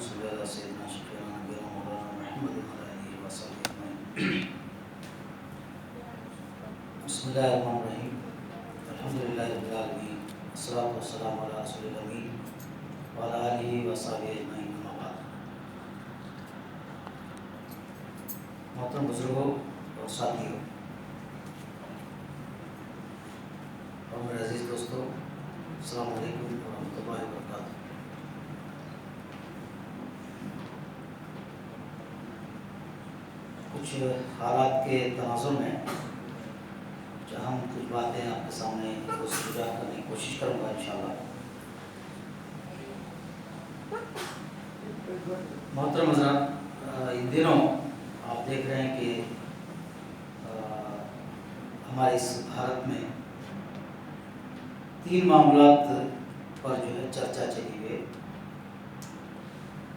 صلی اللہ سیدنا شفیعنا نبینا مولانا محمد وعلی آلہ وصحبہ اجمعین۔ بسم اللہ الرحمن الرحیم، الحمدللہ رب العالمین، والصلاۃ والسلام علی رسول الامین وعلی آلہ وصحبہ اجمعین، اما بعد۔ محترم بزرگوں اور ساتھیوں اور میرے عزیز دوستوں، السلام علیکم ورحمۃ اللہ وبرکاتہ۔ کچھ حالات کے تناظر میں ہم کچھ باتیں آپ کے سامنے اجاگر کرنے کی کوشش کروں گا انشاءاللہ۔ محترم حضرات، ان دنوں آپ دیکھ رہے ہیں کہ ہمارے اس بھارت میں 3 معاملات پر جو ہے چرچا چلی ہوئی،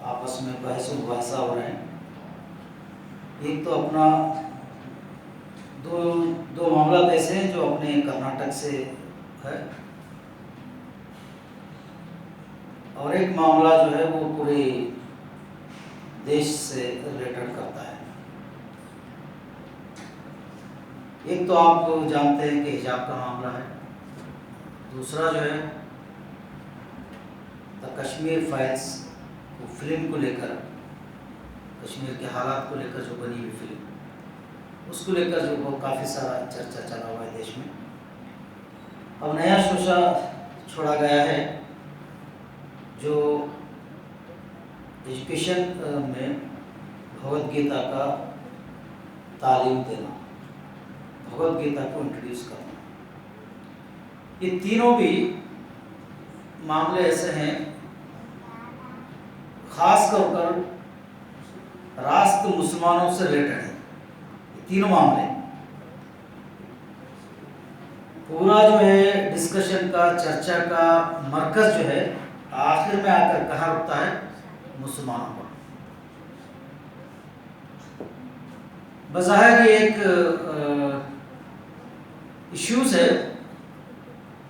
آپس میں بحث و مباحثہ ہو رہے ہیں۔ ایک تو اپنا دو معاملات ایسے ہیں جو اپنے کرناٹک سے ہے، اور ایک معاملہ جو ہے وہ پورے دیش سے ریلیٹڈ کرتا ہے۔ ایک تو آپ جانتے ہیں کہ حجاب کا معاملہ ہے، دوسرا جو ہے دا کشمیر فائلز فلم کو لے کر، کشمیر کے حالات کو لے کر جو بنی ہوئی فلم، اس کو لے کر جو وہ کافی سارا چرچا چلا ہوا ہے دیش میں۔ اب نیا شوشہ چھوڑا گیا ہے جو ایجوکیشن میں بھگوت گیتا کا تعلیم دینا، بھگوت گیتا کو انٹروڈیوس کرنا۔ یہ تینوں بھی معاملے ایسے ہیں، خاص طور پر راست مسلمانوں سے ریلیٹڈ ہے۔ یہ تینوں معاملے پورا جو ہے ڈسکشن کا، چرچا کا مرکز جو ہے آخر میں آ کر کہاں رکتا ہے؟ مسلمانوں پر۔ بظاہر یہ ایک ایشوز ہے،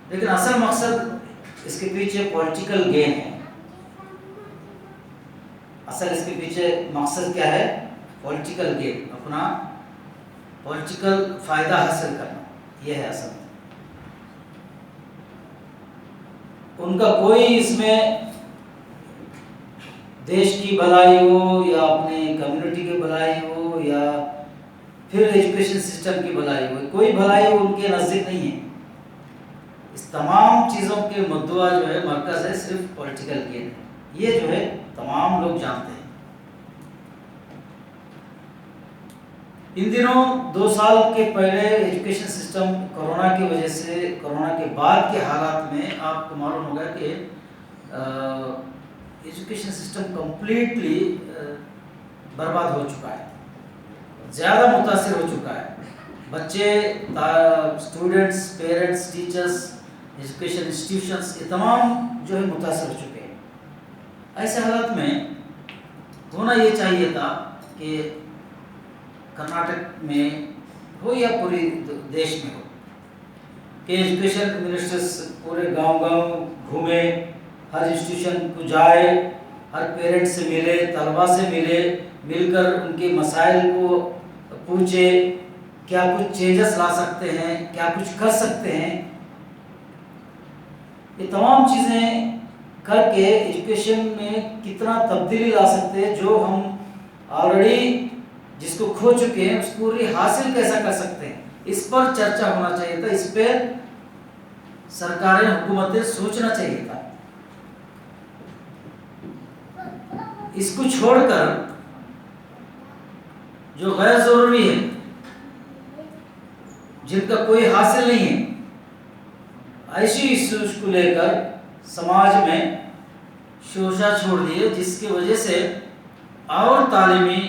لیکن اصل مقصد اس کے پیچھے پولیٹیکل گین ہے۔ اصل اس کے پیچھے مقصد کیا ہے؟ پولیٹیکل گین، اپنا پولیٹیکل فائدہ حاصل کرنا، یہ ہے اصل۔ ان کا کوئی اس میں دیش کی بھلائی ہو یا اپنے کمیونٹی کی بھلائی ہو یا پھر ایجوکیشن سسٹم کی بھلائی ہو، کوئی بھلائی ہو ان کے نزدیک نہیں ہے۔ اس تمام چیزوں کے مدعا جو ہے مرکز ہے صرف پولیٹیکل گین ہے، یہ جو ہے تمام لوگ جانتے ہیں۔ ان دنوں 2 سال کے پہلے ایجوکیشن سسٹم کورونا کی وجہ سے، کورونا کے بعد کے حالات میں آپ کو معلوم ہوگا کہ ایجوکیشن سسٹم کمپلیٹلی برباد ہو چکا ہے، زیادہ متاثر ہو چکا ہے۔ بچے، students, parents, teachers, education institutions, یہ تمام جو ہے متاثر ہو چکے ہیں۔ ایسے حالات میں ہونا یہ چاہیے تھا کہ کرناٹک میں ہو یا پوری دیش میں ہو کہ ایجوکیشن منسٹرز پورے گاؤں گاؤں گھومے، ہر انسٹیٹیوشن کو جائے، ہر پیرنٹ سے ملے، طلباء سے ملے، مل کر ان کے مسائل کو پوچھے، کیا کچھ چینجز لا سکتے ہیں، کیا کچھ کر سکتے ہیں۔ یہ تمام چیزیں کر کے ایجوکیشن میں کتنا تبدیلی لا سکتے ہیں، جو ہم آلریڈی جس کو کھو چکے ہیں اس کو حاصل کیسا کر سکتے ہیں، اس پر چرچا ہونا چاہیے تھا، اس پہ سرکاریں، حکومتیں سوچنا چاہیے تھا۔ اس کو چھوڑ کر جو غیر ضروری ہے، جن کا کوئی حاصل نہیں ہے، ایسی ایشوز کو لے کر سماج میں شوشہ چھوڑ دیے، جس کی وجہ سے اور تعلیمی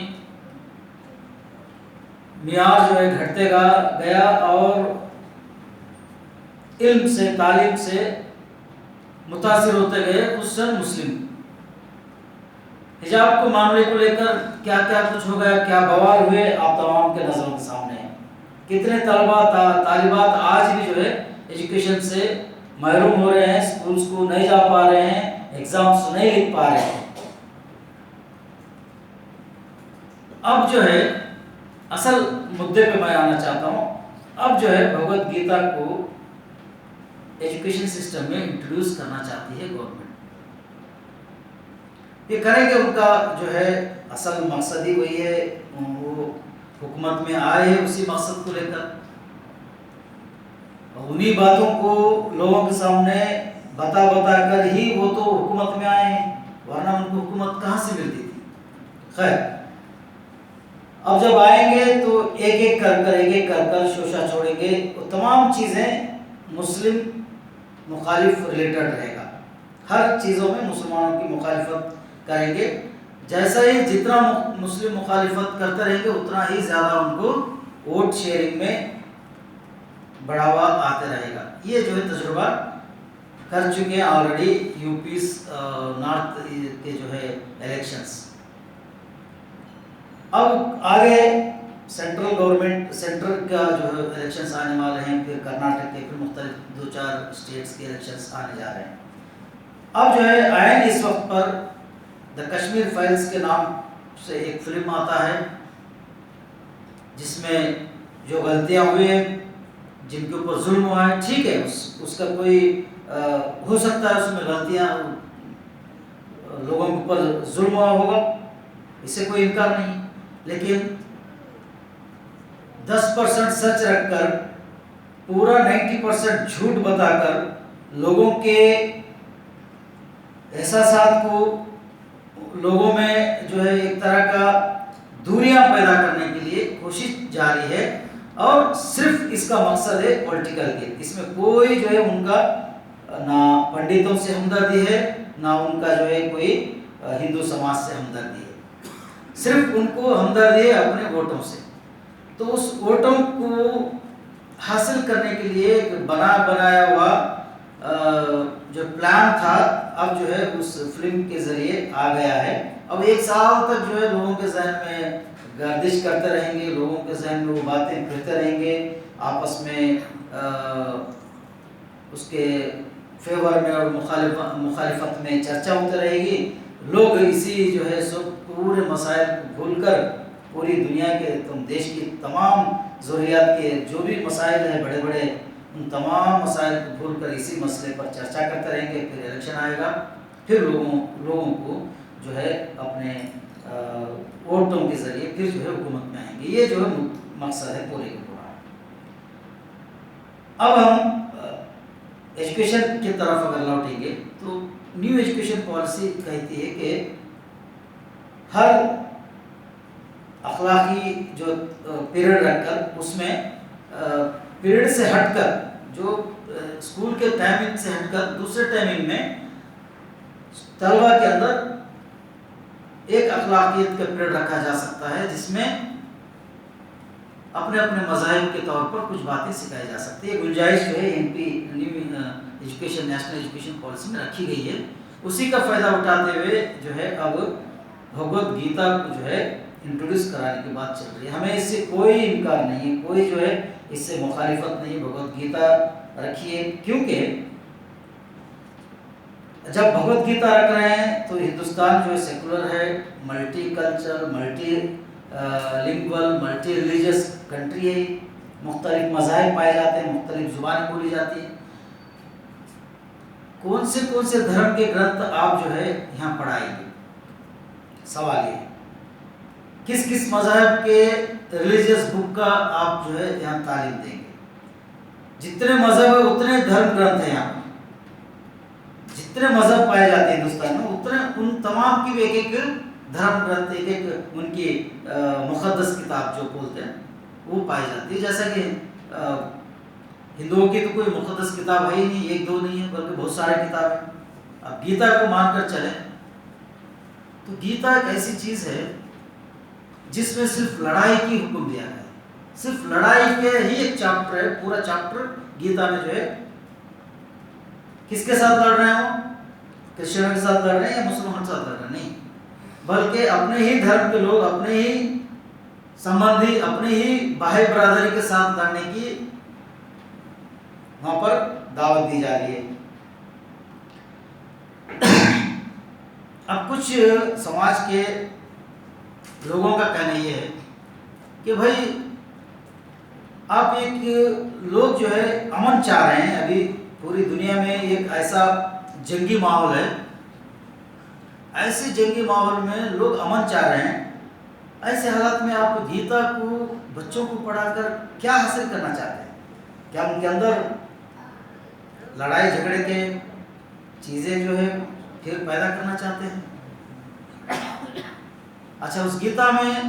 معیار جو ہے گھٹتے گیا اور علم سے، تعلیم سے متاثر ہوتے گئے خصوصاً مسلم۔ حجاب کو معاملے کو لے کر کیا کیا کچھ ہو گیا، کیا بوال ہوئے، آپ تمام کے نظروں کے سامنے ہیں۔ کتنے طلباء، طالبات آج بھی جو ہے ایجوکیشن سے محروم ہو رہے ہیں، اسکولز کو نہیں جا پا رہے ہیں، ایگزامس نہیں لکھ پا رہے ہیں۔ اب جو ہے اصل مدے پہ میں آنا چاہتا ہوں. اب جو ہے بھگوت گیتا کو ایجوکیشن سسٹم میں انٹروڈیوس کرنا چاہتی ہے گورنمنٹ. یہ کریں کہ ان کا جو ہے اصل مقصد ہی وہی ہے، وہ حکومت میں آئے ہیں اسی مقصد کو لے کر، انہی باتوں کو لوگوں کے سامنے بتا کر ہی وہ تو حکومت میں آئے ہیں، ورنہ ان کو حکومت کہاں سے ملتی تھی. خیر، اب جب آئیں گے تو ایک ایک کر شوشہ چھوڑیں گے. وہ تمام چیزیں مسلم مخالف ریلیٹڈ رہے گا، ہر چیزوں میں مسلمانوں کی مخالفت کریں گے. جیسا ہی جتنا مسلم مخالفت کرتے رہیں گے اتنا ہی زیادہ ان کو ووٹ شیئرنگ میں بڑھاوا آتے رہے گا. یہ جو ہے تجربہ کر چکے ہیں آلریڈی یو پیز نارتھ کے جو ہے الیکشنز. اب آگے سینٹرل گورنمنٹ، سینٹرل کا جو ہے الیکشنز آنے والے ہیں، پھر کرناٹک کے، پھر مختلف 2-4 اسٹیٹس کے الیکشنز آنے جا رہے ہیں. اب جو ہے آئین اس وقت پر دا کشمیر فائلز کے نام سے ایک فلم آتا ہے جس میں جو غلطیاں ہوئی ہیں، جن کے اوپر ظلم ہوا ہے، ٹھیک ہے، اس کا کوئی ہو سکتا ہے اس میں غلطیاں، لوگوں کے اوپر ظلم ہوا ہوگا، اس سے کوئی انکار نہیں. لیکن 10% سچ رکھ کر پورا 90% جھوٹ بتا کر لوگوں کے احساسات کو لوگوں میں جو ہے ایک طرح کا دوریاں پیدا کرنے کے لیے کوشش جاری ہے، اور صرف اس کا مقصد ہے پولیٹیکل گین. اس میں کوئی جو ہے ان کا نہ پنڈتوں سے ہمدردی ہے، نہ ان کا جو ہے کوئی ہندو سماج سے ہمدردی ہے، صرف ان کو ہمدردی ہے اپنے ووٹوں سے. تو اس ووٹوں کو حاصل کرنے کے لیے ایک بنایا ہوا جو پلان تھا، اب جو ہے اس فلم کے ذریعے آ گیا ہے. اب 1 سال تک جو ہے لوگوں کے ذہن میں گردش کرتے رہیں گے، لوگوں کے ذہن میں وہ باتیں پھرتے رہیں گے، آپس میں اس کے فیور میں اور مخالفت میں چرچا ہوتی رہے گی. لوگ اسی جو ہے سب پورے مسائل کو بھول کر، پوری دنیا کے دیش کی تمام ضروریات کے جو بھی مسائل ہیں بڑے بڑے، ان تمام مسائل کو بھول کر اسی مسئلے پر چرچا کرتے رہیں گے. پھر الیکشن آئے گا، پھر لوگوں کو جو ہے اپنے ووٹوں کے ذریعے پھر جو ہے حکومت میں آئیں گے. یہ جو ہے مقصد ہے پورے کا پورا. اب ہم ایجوکیشن کی طرف اگر لوٹیں گے تو نیو ایجوکیشن پالیسی کہتی ہے کہ ہر اخلاقی جو پیریڈ رکھ کر اس میں پیریڈ سے ہٹ کر، جو اسکول کے ٹائمنگ سے ہٹ کر دوسرے ٹائمنگ میں طلبہ کے اندر ایک اخلاقیت کا پیریڈ رکھا جا سکتا ہے، جس میں اپنے مذاہب کے طور پر کچھ باتیں سکھائی جا سکتی ہے. گنجائش جو ہے ان کی new education, national education policy میں رکھی گئی ہے. اسی کا فائدہ اٹھاتے ہوئے جو ہے اب بھگوت گیتا کو جو ہے انٹروڈیوس کرانے کی بات چل رہی ہے. ہمیں اس سے کوئی انکار نہیں ہے، کوئی جو ہے اس سے مخالفت نہیں. بھگوت گیتا رکھیے، کیونکہ جب بھگوت گیتا رکھ رہے ہیں تو ہندوستان جو ہے سیکولر ہے، multi culture, multi lingual, multi religious country ہے. مختلف مذاہب پائے جاتے ہیں، مختلف زبانیں بولی جاتی ہیں. کون سے دھرم کے گرنتھ آپ جو ہے یہاں پڑھائیں گے؟ سوال یہ ہے. کس مذہب کے ریلیجیس بک کا آپ جو ہے یہاں تعلیم دیں گے؟ جتنے مذہب ہیں اتنے دھرم گرنتھ ہیں یہاں پر. جتنے مذہب پائے جاتے ہیں ہندوستان میں اتنے ان تمام کی ایک دھرم گرنتھ، ایک ان کی مقدس کتاب جو بولتے ہیں وہ پائی جاتی ہے. جیسا کہ ہندوؤں کی تو کوئی مقدس کتاب ہے ہی نہیں، 1-2 نہیں ہے، بلکہ بہت سارے کتاب ہیں. اب گیتا کو مان کر چلیں تو گیتا ایک ایسی چیز ہے جس میں صرف لڑائی کی حکم دیا گیا ہے. صرف لڑائی کے ہی ایک چیپٹر ہے، پورا چیپٹر گیتا میں جو ہے کس کے ساتھ لڑ رہے ہوں؟ کرسچنوں کے ساتھ لڑ رہے ہیں یا مسلمانوں کے ساتھ لڑ رہے ہیں؟ نہیں، بلکہ اپنے ہی دھرم کے لوگ، اپنے ہی سمبندھی، اپنے ہی بھائی برادری کے ساتھ لڑنے کی وہاں پر دعوت دی جا رہی ہے. اب کچھ سماج کے لوگوں کا کہنا یہ ہے کہ بھائی آپ ایک لوگ جو ہے امن چاہ رہے ہیں، ابھی پوری دنیا میں ایک ایسا جنگی ماحول ہے، ایسے جنگی ماحول میں لوگ امن چاہ رہے ہیں، ایسے حالات میں آپ گیتا کو بچوں کو پڑھا کر کیا حاصل کرنا چاہتے ہیں؟ کیا ان کے اندر لڑائی جھگڑے کے چیزیں جو ہے پھر پیدا کرنا چاہتے ہیں؟ اچھا، اس گیتا میں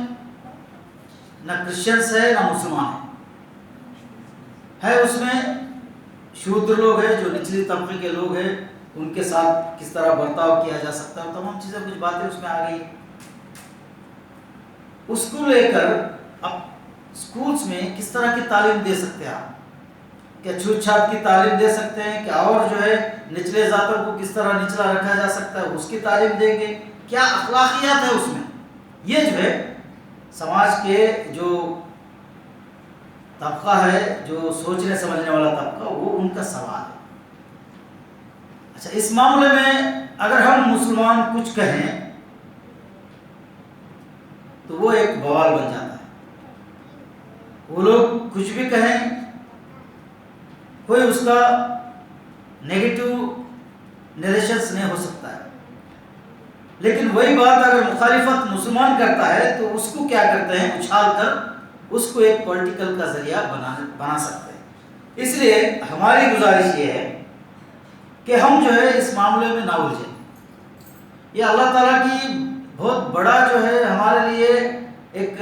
نہ کرسچنس ہے نہ مسلمان ہے، اس میں شودر لوگ ہیں، جو نچلی طبقے کے لوگ ہیں، ان کے ساتھ کس طرح برتاؤ کیا جا سکتا ہے، تمام چیزیں کچھ باتیں اس میں آ گئی۔ اس کو لے کر اب اسکولس میں کس طرح کی تعلیم دے سکتے ہیں آپ؟ کیا چھوت چھات کی تعلیم دے سکتے ہیں؟ کیا اور جو ہے نچلے ذاتوں کو کس طرح نچلا رکھا جا سکتا ہے اس کی تعلیم دیں گے؟ کیا اخلاقیات ہے اس میں؟ یہ جو ہے سماج کے جو طبقہ ہے، جو سوچنے سمجھنے والا طبقہ، وہ ان کا سوال ہے۔ اچھا، اس معاملے میں اگر ہم مسلمان کچھ کہیں تو وہ ایک بوال بن جاتا ہے۔ وہ لوگ کچھ بھی کہیں، کوئی اس کا نیگیٹو نریشنز نہیں ہو سکتا ہے، لیکن وہی بات اگر مخالفت مسلمان کرتا ہے تو اس کو کیا کرتے ہیں، اچھال کر اس کو ایک پولیٹیکل کا ذریعہ بنا سکتے ہیں۔ اس لیے ہماری گزارش یہ ہے کہ ہم جو ہے اس معاملے میں نہ الجھیں۔ یہ اللہ تعالیٰ کی بہت بڑا جو ہے ہمارے لیے ایک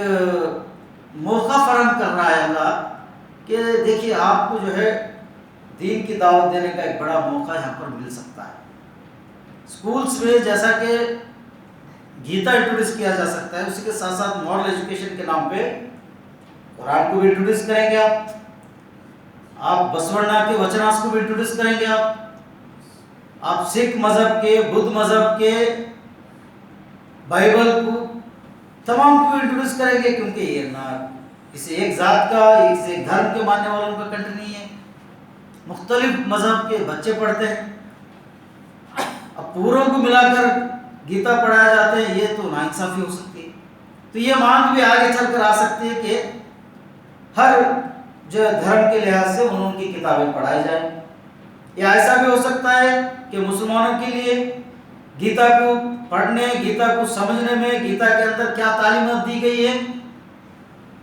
موقع فراہم کر رہا ہے اللہ، کہ دیکھیے آپ کو جو ہے دین کی دعوت دینے کا ایک بڑا موقع یہاں پر مل سکتا ہے۔ اسکولس میں جیسا کہ گیتا انٹروڈیوس کیا جا سکتا ہے، اسی کے ساتھ ساتھ مورل ایجوکیشن کے نام پہ قرآن کو بھی انٹروڈیوس کریں گے آپ بسورنا کے وچناس کو بھی انٹروڈیوس کریں گے آپ سکھ مذہب کے، بدھ مذہب کے، بائبل کو، تمام کو انٹروڈیوس کریں گے، کیونکہ یہ نہ اسے ایک ذات کا، ایک دھرم کے ماننے والوں کا کنٹری نہیں ہے، مختلف مذہب کے بچے پڑھتے ہیں۔ اب پوروں کو ملا کر گیتا پڑھایا جاتا ہے، یہ تو ناانصافی ہو سکتی ہے۔ تو یہ مانگ بھی آگے چل کر آ سکتی ہے کہ ہر جو دھرم کے لحاظ سے ان کی کتابیں پڑھائی جائیں، یا ایسا بھی ہو سکتا ہے کہ مسلمانوں کے لیے گیتا کو پڑھنے، گیتا کو سمجھنے میں، گیتا کے اندر کیا تعلیمات دی گئی ہے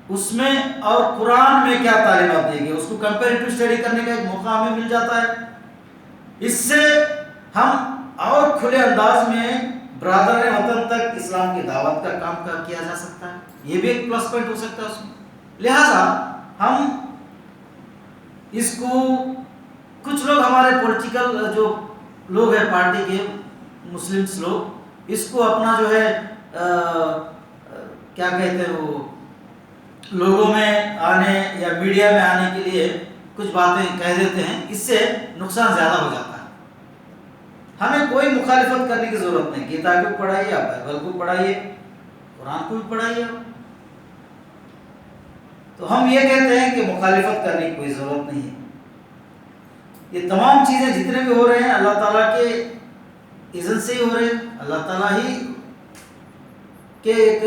اس میں، اور قرآن میں کیا تعلیمات دی گئی، اس کو کمپیریٹو اسٹڈی کرنے کا ایک موقع ہمیں مل جاتا ہے۔ اس سے ہم اور کھلے انداز میں برادر وطن تک اسلام کی دعوت کا کام کیا جا سکتا ہے، یہ بھی ایک پلس پوائنٹ ہو سکتا ہے اس میں۔ لہٰذا ہم اس کو، کچھ لوگ ہمارے پولیٹیکل جو لوگ ہیں پارٹی کے، مسلمس لوگ، اس کو اپنا جو ہے کیا کہتے ہیں، وہ لوگوں میں آنے یا میڈیا میں آنے کے لیے کچھ باتیں کہہ دیتے ہیں، اس سے نقصان زیادہ ہو جاتا ہے۔ ہمیں کوئی مخالفت کرنے کی ضرورت نہیں، گیتا کو پڑھائیے، آپ بائبل کو پڑھائیے، قرآن کو بھی پڑھائیے۔ تو ہم یہ کہتے ہیں کہ مخالفت کرنے کی کوئی ضرورت نہیں ہے۔ یہ تمام چیزیں جتنے بھی ہو رہے ہیں اللہ تعالیٰ کے اذن سے ہی ہو رہے ہیں، اللہ تعالیٰ ہی کے ایک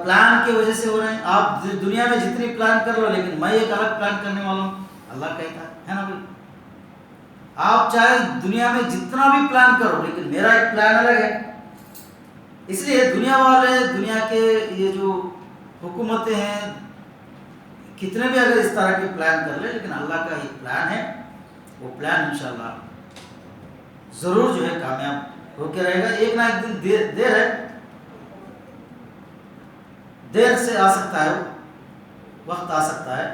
پلان کی وجہ سے ہو رہے ہیں۔ آپ دنیا میں جتنی پلان کر لو، لیکن میں ایک الگ پلان کرنے والا ہوں، اللہ کہتا ہے نا بھائی؟ آپ چاہے دنیا میں جتنا بھی پلان کرو، لیکن میرا ایک پلان الگ ہے۔ اس لیے دنیا والے، دنیا کے یہ جو حکومتیں ہیں، کتنے بھی اگر اس طرح کے پلان کر لیں، لیکن اللہ کا ایک پلان ہے، وہ پلان انشاءاللہ ضرور جو ہے کامیاب ہو کے رہے گا۔ ایک نہ ایک دن دیر سے آ سکتا ہے، وقت آ سکتا ہے۔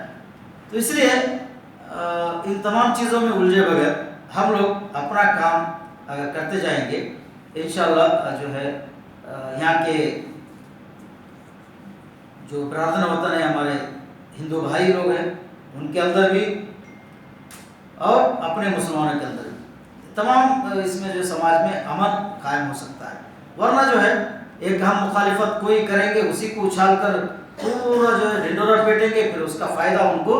تو اس لیے ان تمام چیزوں میں الجھے بغیر ہم لوگ اپنا کام اگر کرتے جائیں گے، انشاءاللہ جو ہے یہاں کے جو برادر وطن ہیں، ہمارے ہندو بھائی لوگ ہیں، ان کے اندر بھی اور اپنے مسلمانوں کے اندر بھی، تمام اس میں جو سماج میں امن قائم ہو سکتا ہے۔ ورنہ جو ہے ایک ہم مخالفت کوئی کریں گے، اسی کو اچھال کر پورا جو ہے ڈھنڈورا پیٹیں گے، پھر اس کا فائدہ ان کو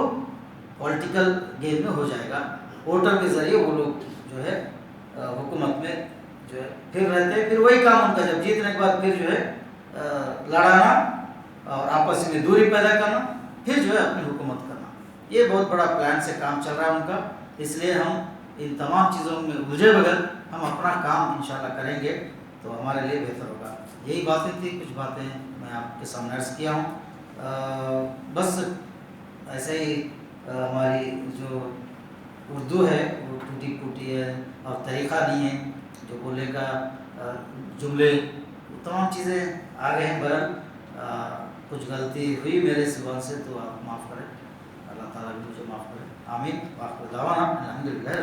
پولیٹیکل گیم میں ہو جائے گا، ووٹر کے ذریعے وہ لوگ جو ہے حکومت میں جو ہے پھر رہتے ہیں، پھر وہی کام ان کا جب جیتنے کے بعد پھر جو ہے لڑانا اور آپس میں دوری پیدا کرنا، پھر جو ہے اپنی حکومت کرنا، یہ بہت بڑا پلان سے کام چل رہا ہے ان کا. اس لیے ہم ان تمام چیزوں میں الجھے بغیر ہم اپنا کام انشاءاللہ کریں گے تو ہمارے لیے بہتر ہوگا. یہی باتیں تھیں، کچھ باتیں میں آپ کے سامنے عرض کیا ہوں. بس ایسے ہی ہماری جو اردو ہے وہ ٹوٹی پھوٹی ہے اور طریقہ نہیں ہے جو بولنے کا، جملے تمام چیزیں آ گئے ہیں. برحال کچھ غلطی ہوئی میرے زبان سے تو آپ معاف کریں، اللہ تعالیٰ بھی مجھے معاف کریں. آمین. وآخر دعوانا الحمدللہ.